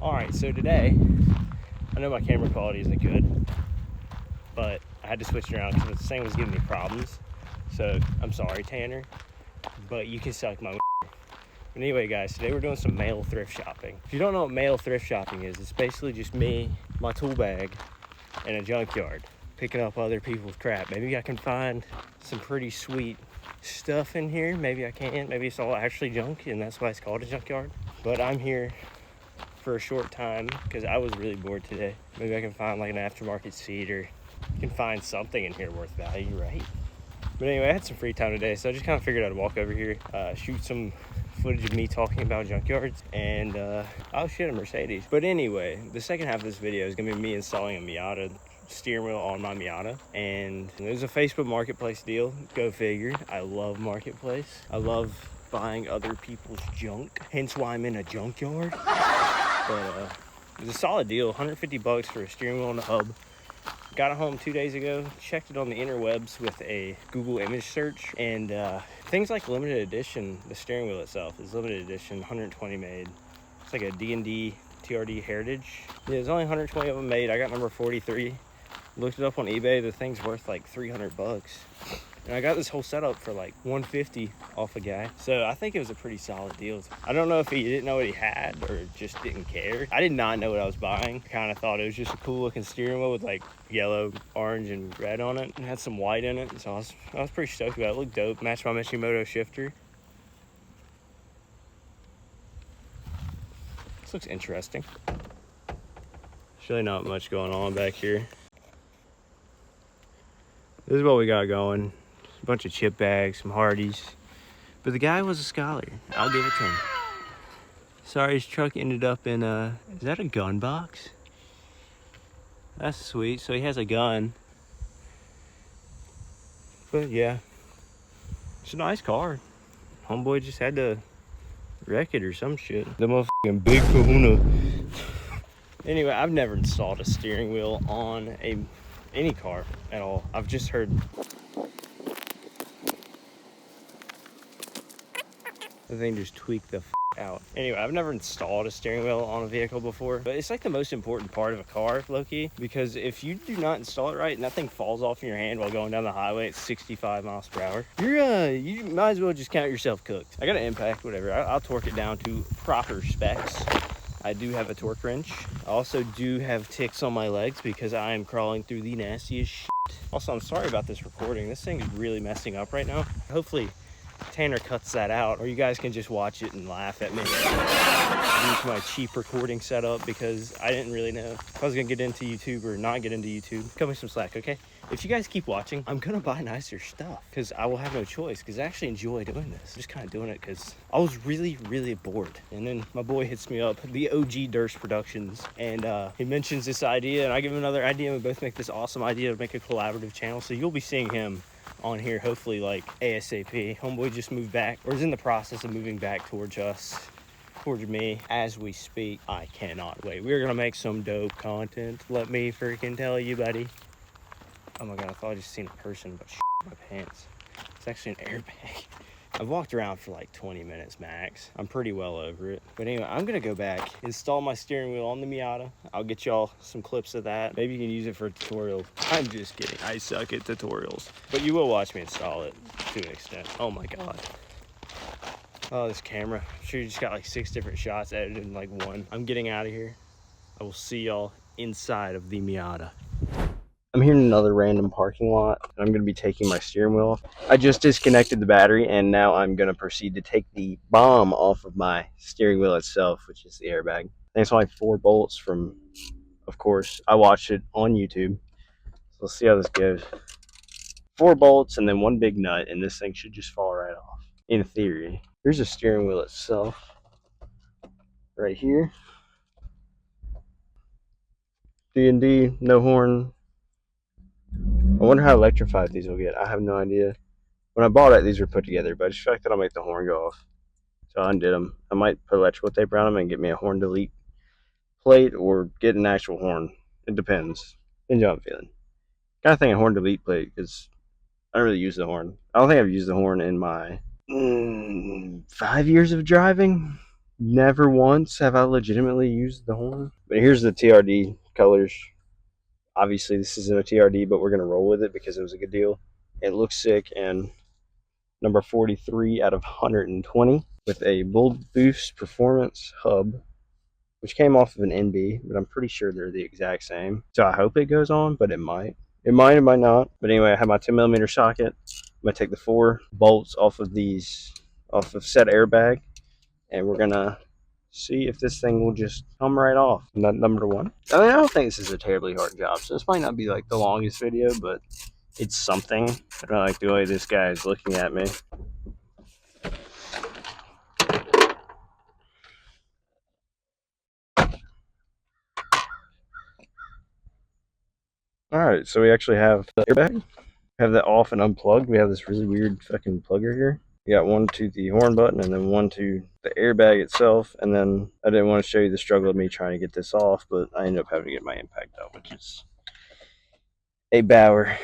Alright, so today, I know my camera quality isn't good, but I had to switch it around because this thing was giving me problems. So, I'm sorry, Tanner, but you can suck my But anyway, guys, today we're doing some male thrift shopping. If you don't know what male thrift shopping is, it's basically just me, my tool bag, and a junkyard, picking up other people's crap. Maybe I can find some pretty sweet stuff in here. Maybe I can't. Maybe it's all actually junk, and that's why it's called a junkyard. But I'm here for a short time because I was really bored today. Maybe I can find like an aftermarket seat, or you can find something in here worth value, right? But anyway, I had some free time today, so I just kind of figured I'd walk over here, shoot some footage of me talking about junkyards, and oh shit, a Mercedes. But anyway, the second half of this video is gonna be me installing a Miata steering wheel on my Miata, and it was a Facebook Marketplace deal. Go figure. I love Marketplace. I love buying other people's junk, hence why I'm in a junkyard. But it was a solid deal, 150 bucks for a steering wheel and a hub. Got it home 2 days ago, checked it on the interwebs with a Google image search, and things like limited edition. The steering wheel itself is limited edition, 120 made. It's like a D&D TRD Heritage. Yeah, there's only 120 of them made. I got number 43. Looked it up on eBay. The thing's worth like 300 bucks. And I got this whole setup for like 150 off a guy. So I think it was a pretty solid deal. I don't know if he didn't know what he had or just didn't care. I did not know what I was buying. I kind of thought it was just a cool looking steering wheel with like yellow, orange, and red on it. And had some white in it. So I was pretty stoked about it. It looked dope. Matched my Mishimoto shifter. This looks interesting. There's really not much going on back here. This is what we got going. A bunch of chip bags, some Hardee's. But the guy was a scholar. I'll give it to him. Sorry, his truck ended up in a... Is that a gun box? That's sweet. So he has a gun. But yeah. It's a nice car. Homeboy just had to wreck it or some shit. The motherfucking big kahuna. Anyway, I've never installed a steering wheel on any car at all. I've just heard... The thing just tweaked the out. Anyway, I've never installed a steering wheel on a vehicle before, but it's like the most important part of a car, low-key, because if you do not install it right and that thing falls off in your hand while going down the highway at 65 miles per hour, you might as well just count yourself cooked. I got an impact, whatever. I'll torque it down to proper specs. I do have a torque wrench. I also do have ticks on my legs because I am crawling through the nastiest shit. Also, I'm sorry about this recording. This thing is really messing up right now. Hopefully Tanner cuts that out, or you guys can just watch it and laugh at me. Use my cheap recording setup because I didn't really know if I was gonna get into YouTube or not get into YouTube. Cut me some slack, okay? If you guys keep watching, I'm gonna buy nicer stuff because I will have no choice, because I actually enjoy doing this. I'm just kind of doing it because I was really bored. And then my boy hits me up, the OG Durst Productions, and he mentions this idea, and I give him another idea, and we both make this awesome idea to make a collaborative channel. So you'll be seeing him on here hopefully like ASAP. Homeboy just moved back, or is in the process of moving back towards me as we speak. I cannot wait. We're gonna make some dope content, let me freaking tell you, buddy. Oh my god, I thought I just seen a person, but shit, my pants. It's actually an airbag. I've walked around for like 20 minutes max. I'm pretty well over it. But anyway, I'm gonna go back, install my steering wheel on the Miata. I'll get y'all some clips of that. Maybe you can use it for a tutorial. I'm just kidding. I suck at tutorials. But you will watch me install it to an extent. Oh my god. Oh, this camera. I'm sure you just got like 6 different shots edited in like one. I'm getting out of here. I will see y'all inside of the Miata. I'm here in another random parking lot, and I'm going to be taking my steering wheel off. I just disconnected the battery, and now I'm going to proceed to take the bomb off of my steering wheel itself, which is the airbag. I think it's only 4 bolts from, of course, I watched it on YouTube. So let's see how this goes. 4 bolts and then 1 big nut, and this thing should just fall right off, in theory. Here's the steering wheel itself, right here. D&D, no horn. I wonder how electrified these will get. I have no idea. When I bought it, these were put together, but I just feel like that'll make the horn go off. So I undid them. I might put electrical tape around them and get me a horn delete plate, or get an actual horn. It depends. Depends on how I'm feeling. Kind of think a horn delete plate, because I don't really use the horn. I don't think I've used the horn in my 5 years of driving. Never once have I legitimately used the horn. But here's the TRD colors. Obviously, this isn't a TRD, but we're going to roll with it because it was a good deal. It looks sick, and number 43 out of 120 with a Bull Boost Performance hub, which came off of an NB, but I'm pretty sure they're the exact same. So I hope it goes on, but it might. It might not. But anyway, I have my 10mm socket. I'm going to take the 4 bolts off of said airbag, and we're going to see if this thing will just come right off. Number 1. I mean, I don't think this is a terribly hard job, so this might not be like the longest video, but it's something. I don't like the way this guy is looking at me. Alright, so we actually have the airbag. Have that off and unplugged. We have this really weird fucking plugger here. We got one to the horn button and then one to the airbag itself. And then I didn't want to show you the struggle of me trying to get this off, but I ended up having to get my impact out, which is a Bauer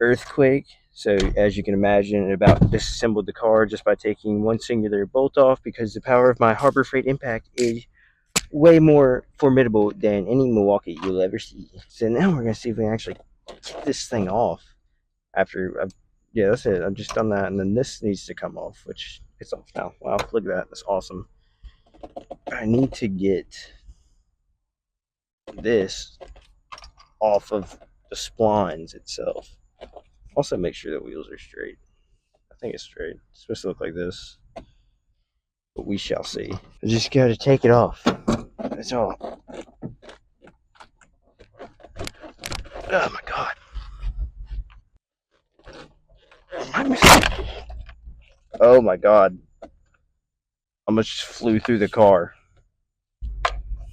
earthquake. So as you can imagine, it about disassembled the car just by taking one singular bolt off, because the power of my Harbor Freight impact is way more formidable than any Milwaukee you'll ever see. So now we're going to see if we can actually get this thing off. Yeah, that's it. I've just done that, and then this needs to come off, which it's off now. Wow, look at that. That's awesome. I need to get this off of the splines itself. Also, make sure the wheels are straight. I think it's straight. It's supposed to look like this, but we shall see. I just got to take it off. That's all. Oh my god. Oh my god. Almost just flew through the car.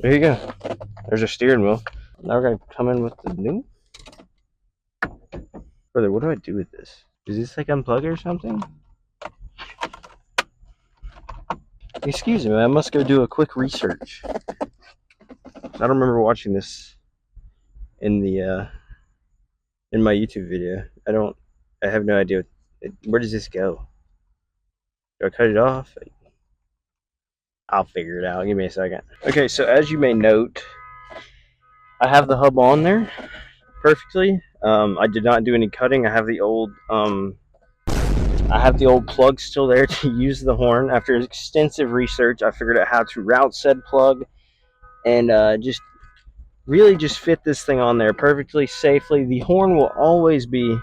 There you go. There's a steering wheel. Now we're going to come in with the new. Brother, what do I do with this? Is this like unplug or something? Excuse me, I must go do a quick research. I don't remember watching this in the in my YouTube video. I have no idea. Where does this go? Do I cut it off? I'll figure it out. Give me a second. Okay, so as you may note, I have the hub on there perfectly. I did not do any cutting. I have the old plug still there to use the horn. After extensive research, I figured out how to route said plug and just really just fit this thing on there perfectly, safely. The horn will always be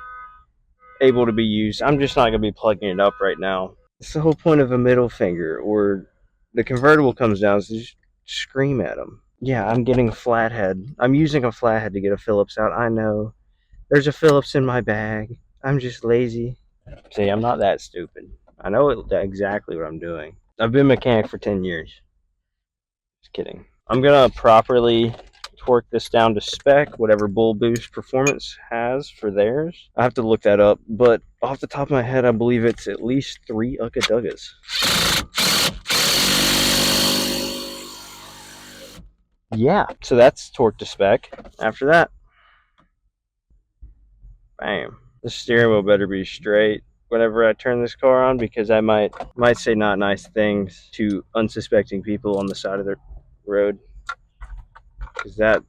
able to be used. I'm just not going to be plugging it up right now. It's the whole point of a middle finger, or the convertible comes down, so just scream at them. Yeah, I'm getting a flathead. I'm using a flathead to get a Phillips out. I know. There's a Phillips in my bag. I'm just lazy. See, I'm not that stupid. I know exactly what I'm doing. I've been a mechanic for 10 years. Just kidding. I'm going to properly torque this down to spec, whatever Bull Boost Performance has for theirs. I have to look that up, but off the top of my head, I believe it's at least 3 Ukaduggas. Yeah, so that's torque to spec. After that, bam. The steering wheel better be straight whenever I turn this car on, because I might say not nice things to unsuspecting people on the side of the road. Because that,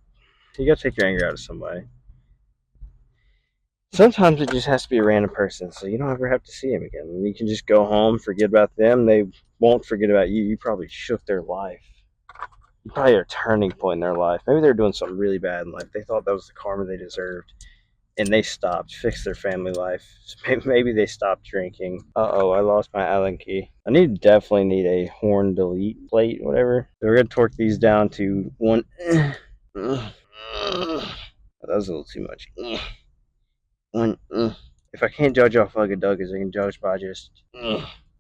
you gotta take your anger out of somebody. Sometimes it just has to be a random person, so you don't ever have to see him again. You can just go home, forget about them. They won't forget about you. You probably shook their life. You probably had a turning point in their life. Maybe they were doing something really bad in life. They thought that was the karma they deserved, and they stopped, fixed their family life. So maybe they stopped drinking. Uh-oh, I lost my Allen key. I definitely need a horn delete plate, whatever. So we're going to torque these down to 1. That was a little too much. 1. If I can't judge off Ukaduggas, I can judge by just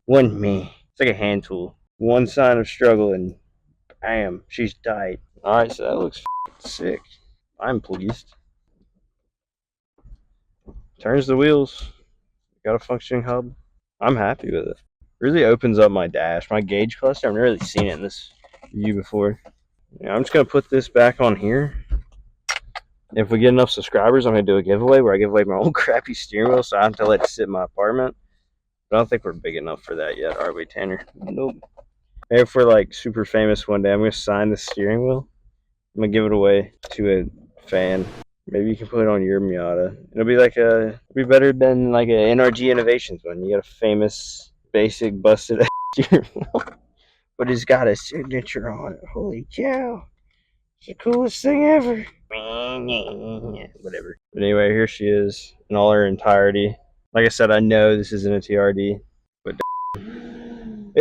1 me. It's like a hand tool. One sign of struggle and bam, she's died. Alright, so that looks sick. I'm pleased. Turns the wheels. Got a functioning hub. I'm happy with it. Really opens up my dash. My gauge cluster, I've never really seen it in this view before. Yeah, I'm just going to put this back on here. If we get enough subscribers, I'm going to do a giveaway where I give away my old crappy steering wheel, so I have to let it sit in my apartment. But I don't think we're big enough for that yet, are we, Tanner? Nope. if we're like super famous one day, I'm gonna sign the steering wheel. I'm gonna give it away to a fan. Maybe you can put it on your Miata. It'll be better than like a NRG Innovations one. You got a famous, basic, busted steering wheel, but it's got a signature on it. Holy cow! It's the coolest thing ever. Whatever. But anyway, here she is in all her entirety. Like I said, I know this isn't a TRD, but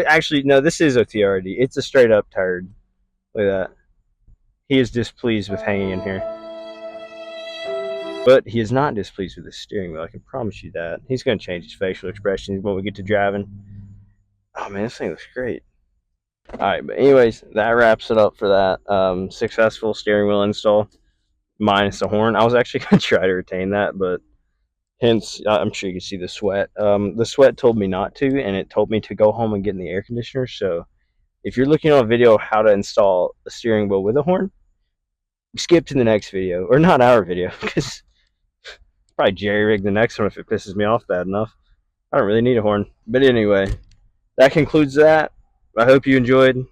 actually, no, this is a TRD. It's a straight up turd. Look at that. He is displeased with hanging in here. But he is not displeased with the steering wheel. I can promise you that. He's going to change his facial expressions when we get to driving. Oh man, this thing looks great. All right, but anyways, that wraps it up for that successful steering wheel install, minus the horn. I was actually going to try to retain that, but hence, I'm sure you can see the sweat. The sweat told me not to, and it told me to go home and get in the air conditioner. So if you're looking at a video of how to install a steering wheel with a horn, skip to the next video, or not our video, because probably jerry rig the next one if it pisses me off bad enough. I don't really need a horn. But anyway, that concludes that. I hope you enjoyed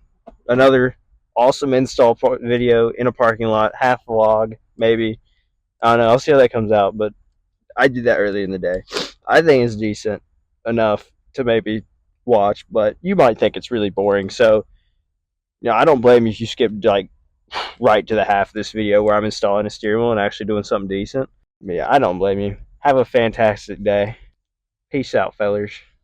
another awesome install video in a parking lot, half vlog, maybe. I don't know. I'll see how that comes out, but I did that early in the day. I think it's decent enough to maybe watch, but you might think it's really boring. So, I don't blame you if you skipped like right to the half of this video where I'm installing a steering wheel and actually doing something decent. But yeah, I don't blame you. Have a fantastic day. Peace out, fellers.